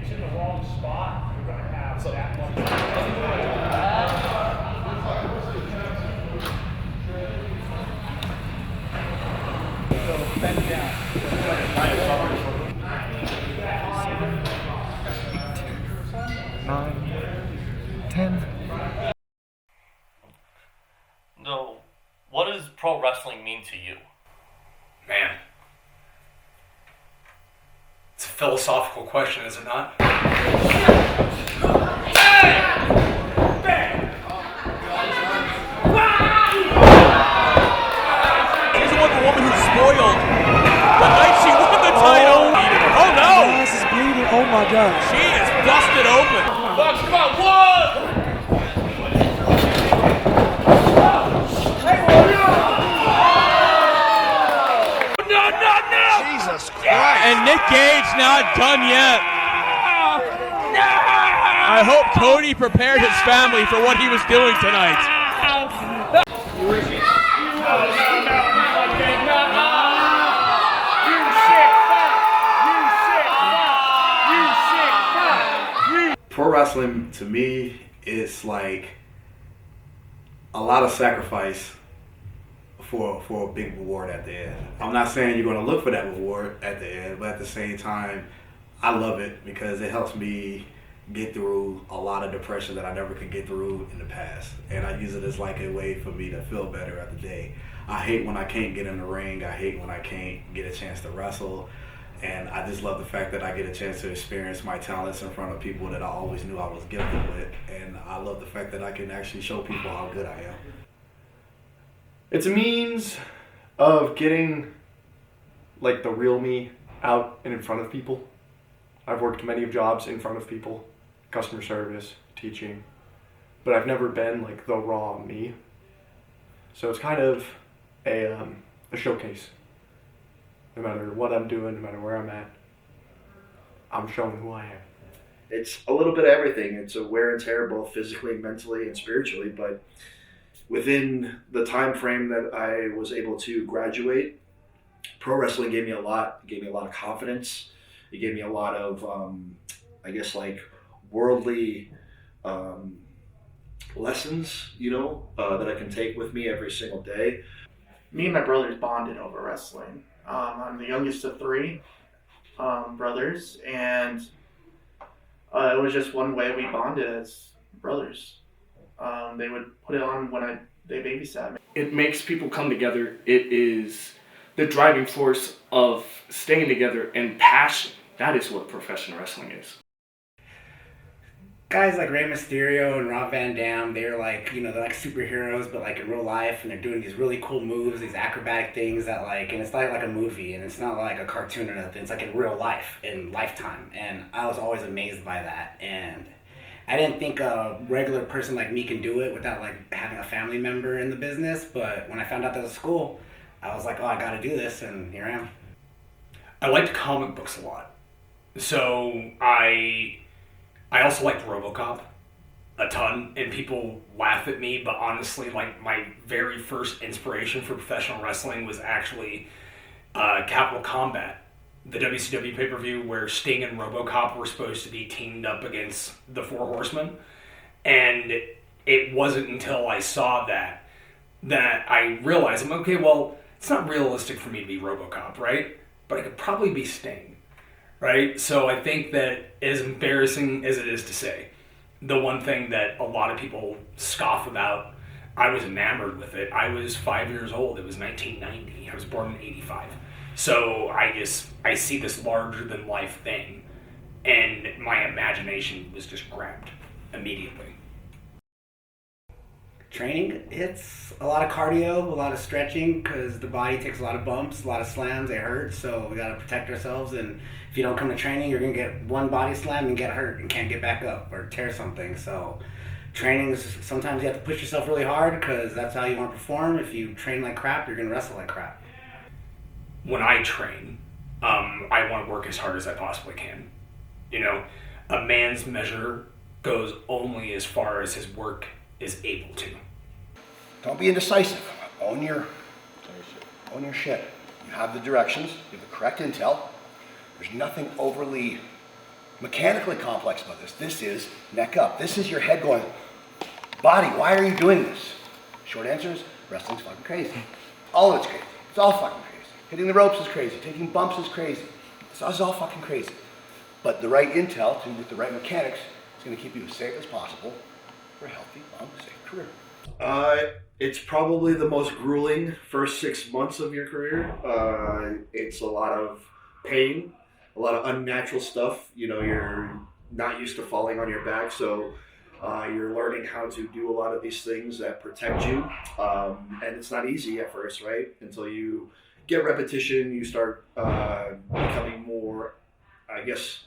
it's in the wrong spot, you're going to have that much. So bend down. 9, 10. No, what does pro wrestling mean to you? Man. It's a philosophical question, is it not? She's the woman who's spoiled the night she won the title. Oh no! Her ass is bleeding. Oh my god. She is busted open. Fox, come on, one! No! Jesus Christ! And Nick Gage not done yet. I hope Cody prepared his family for what he was doing tonight. Pro wrestling to me is like a lot of sacrifice for a big reward at the end. I'm not saying you're going to look for that reward at the end, but at the same time, I love it because it helps me get through a lot of depression that I never could get through in the past. And I use it as like a way for me to feel better at the day. I hate when I can't get in the ring. I hate when I can't get a chance to wrestle. And I just love the fact that I get a chance to experience my talents in front of people that I always knew I was gifted with. And I love the fact that I can actually show people how good I am. It's a means of getting like the real me out and in front of people. I've worked many of jobs in front of people, customer service, teaching, but I've never been like the raw me. So it's kind of a showcase. No matter what I'm doing, no matter where I'm at, I'm showing who I am. It's a little bit of everything. It's a wear and tear, both physically, mentally, and spiritually. But within the time frame that I was able to graduate, pro wrestling gave me a lot. It gave me a lot of confidence. It gave me a lot of, I guess, like worldly lessons, that I can take with me every single day. Me and my brothers bonded over wrestling. I'm the youngest of three brothers, and it was just one way we bonded as brothers. They would put it on when they babysat me. It makes people come together. It is the driving force of staying together and passion. That is what professional wrestling is. Guys like Rey Mysterio and Rob Van Dam, they're like, they're like superheroes, but like in real life, and they're doing these really cool moves, these acrobatic things that and it's not like a movie, and it's not like a cartoon or nothing, it's like in real life, in lifetime, and I was always amazed by that, and I didn't think a regular person like me can do it without like having a family member in the business, but when I found out that was cool, I was like, oh, I gotta do this, and here I am. I liked comic books a lot. So I also liked RoboCop a ton, and people laugh at me, but honestly, like my very first inspiration for professional wrestling was actually Capital Combat, the WCW pay-per-view where Sting and RoboCop were supposed to be teamed up against the Four Horsemen, and it wasn't until I saw that I realized, okay, well, it's not realistic for me to be RoboCop, right? But I could probably be Sting. Right? So I think that as embarrassing as it is to say, the one thing that a lot of people scoff about, I was enamored with it. I was 5 years old. It was 1990. I was born in 85. So I see this larger than life thing, and my imagination was just grabbed immediately. Training, it's a lot of cardio, a lot of stretching, because the body takes a lot of bumps, a lot of slams, they hurt, so we got to protect ourselves, and if you don't come to training, you're going to get one body slam and get hurt and can't get back up or tear something. So training, sometimes you have to push yourself really hard because that's how you want to perform. If you train like crap, you're going to wrestle like crap. When I train, I want to work as hard as I possibly can. A man's measure goes only as far as his work is able to. Don't be indecisive. Own your shit. You have the directions, you have the correct intel. There's nothing overly mechanically complex about this. This is neck up. This is your head going, body, why are you doing this? Short answer is wrestling's fucking crazy. All of it's crazy. It's all fucking crazy. Hitting the ropes is crazy. Taking bumps is crazy. It's all fucking crazy. But the right intel with the right mechanics is going to keep you as safe as possible for a healthy, long, safe career. It's probably the most grueling first 6 months of your career. It's a lot of pain, a lot of unnatural stuff. You know, you're not used to falling on your back, so you're learning how to do a lot of these things that protect you. And it's not easy at first, right? Until you get repetition, you start becoming more, I guess,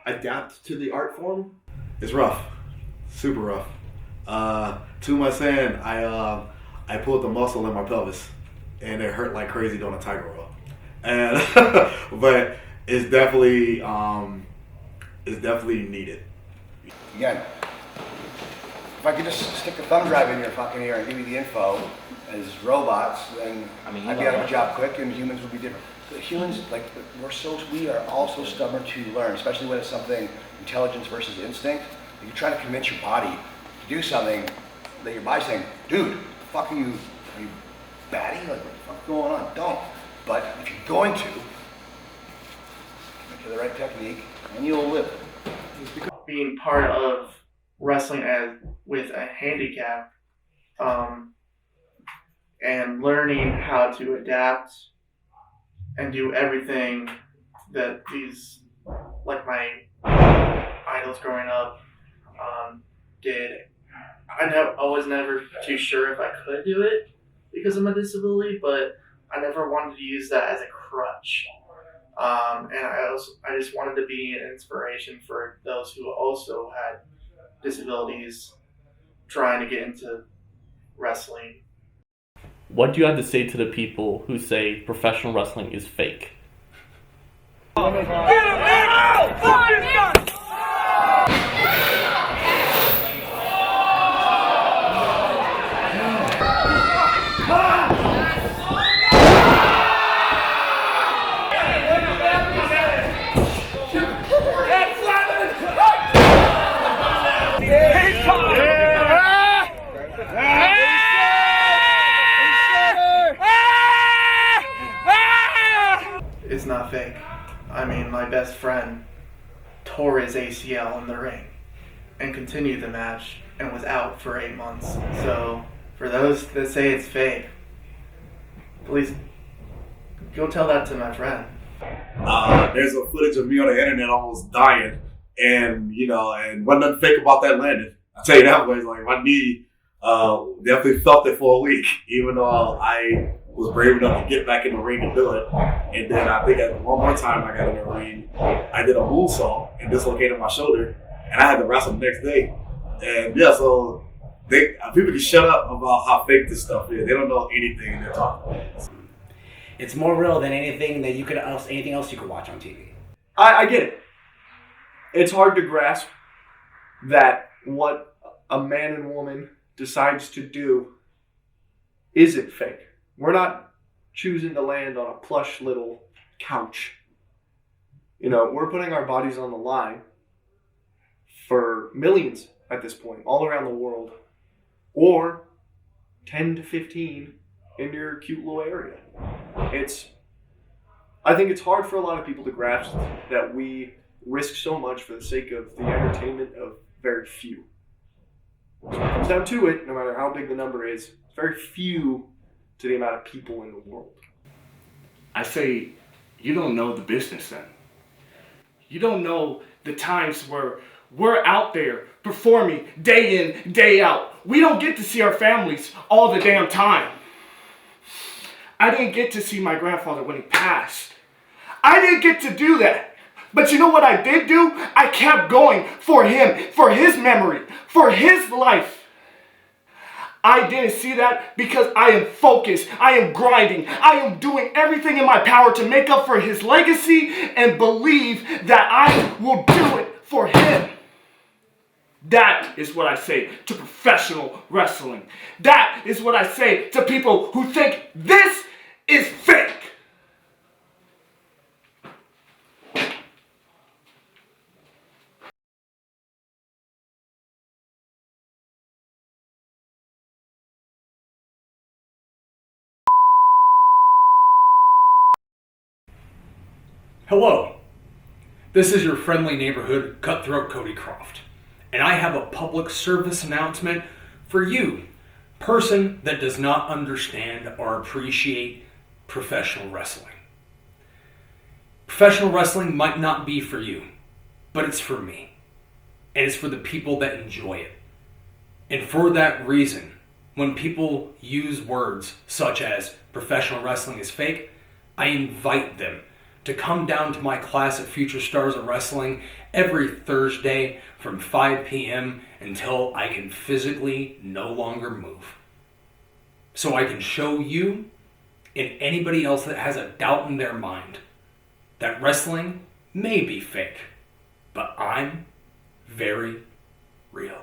adapt to the art form. It's rough, super rough. 2 months in, I pulled the muscle in my pelvis, and it hurt like crazy doing a tiger roll. And but it's definitely needed. Again, if I could just stick a thumb drive in your fucking ear and give you the info as robots, then I'd be out of a job quick, and humans would be different. The humans, like, we are all so stubborn to learn, especially when it's something intelligence versus instinct. If you're trying to convince your body to do something that your body's saying, dude, the fuck are you batty? Like, what the fuck's going on? Don't. But if you're going to, commit to the right technique, and you'll live. Being part of wrestling with a handicap, and learning how to adapt and do everything that these, like my idols growing up, did. I was never too sure if I could do it because of my disability, but I never wanted to use that as a crutch. And I just wanted to be an inspiration for those who also had disabilities trying to get into wrestling. What do you have to say to the people who say professional wrestling is fake? It's not fake. I mean, my best friend tore his ACL in the ring and continued the match and was out for 8 months. So for those that say it's fake, please go tell that to my friend. There's a footage of me on the internet almost dying, and wasn't nothing fake about that landing. I'll tell you that way. Like, my knee definitely felt it for a week, even though I was brave enough to get back in the ring and do it. And then I think one more time I got in the ring, I did a moonsault and dislocated my shoulder, and I had to wrestle the next day. And yeah, so people can shut up about how fake this stuff is. They don't know anything they're talking about. It's more real than anything else you could watch on TV. I get it. It's hard to grasp that what a man and woman decides to do isn't fake. We're not choosing to land on a plush little couch. We're putting our bodies on the line for millions at this point, all around the world, or 10 to 15 in your cute little area. I think it's hard for a lot of people to grasp that we risk so much for the sake of the entertainment of very few. So when it comes down to it, no matter how big the number is, it's very few to the amount of people in the world. I say, you don't know the business then. You don't know the times where we're out there performing day in, day out. We don't get to see our families all the damn time. I didn't get to see my grandfather when he passed. I didn't get to do that. But you know what I did do? I kept going for him, for his memory, for his life. I didn't see that because I am focused, I am grinding, I am doing everything in my power to make up for his legacy and believe that I will do it for him. That is what I say to professional wrestling. That is what I say to people who think this is fake. Hello, this is your friendly neighborhood cutthroat Cody Croft, and I have a public service announcement for you, person that does not understand or appreciate professional wrestling. Professional wrestling might not be for you, but it's for me, and it's for the people that enjoy it. And for that reason, when people use words such as professional wrestling is fake, I invite them to come down to my class at Future Stars of Wrestling every Thursday from 5 p.m. until I can physically no longer move. So I can show you and anybody else that has a doubt in their mind that wrestling may be fake, but I'm very real.